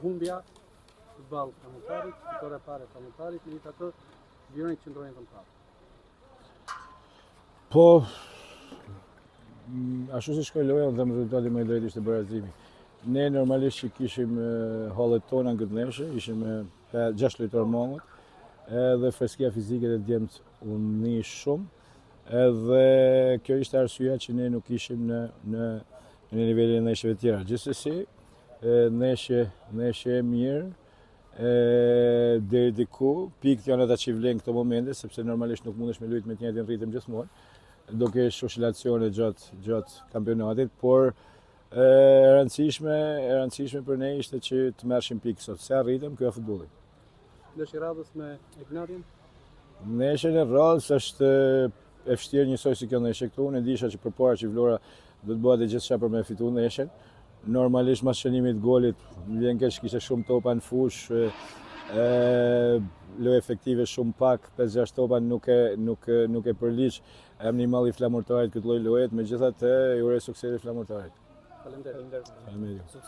humbja balë Flamurtarit, fitore pare Flamurtarit, megjithatë vlerën qendrore të prapë. Po, ashtu si shkoi loja, unë them rezultati më i drejtë ishte barazimi. Ne normalisht që kishim hallet tona në këtë ndeshje, ishim me 6 lojtarë mangët, edhe freskia fizike dhe djemt u ni shumë, edhe kjo ishte arsyeja që ne nuk ishim në nivelin e ndeshjeve të tjera. Gjithsesi, ndeshje e mirë, deri diku, pikët janë ata që vlen këto momente, sepse normalisht nuk mundesh me luajtur me të njëjtin ritëm gjithmonë. Do kesh oscilacione gjatë kampionatit, por e rëndësishme për ne ishte që të merrshim pikë sot. Se arritëm, ky është futbolli. Ndeshja e radhës me Ignatin? Ndeshja e radhës është e vështirë njësoj si kjo ndeshje këtu. Unë disha që përpara që Vlora do të bëhet gjithçka për me fituar ndeshjen. Normalisht mas shënimit golit, vjen keq kishte shumë topa në fush, lojë efektive shumë pak, 5-6 topa nuk e përliq animalli Flamurtarit këtë lloj loje, megjithatë ju uroj suksese Flamurtarit. Faleminderit.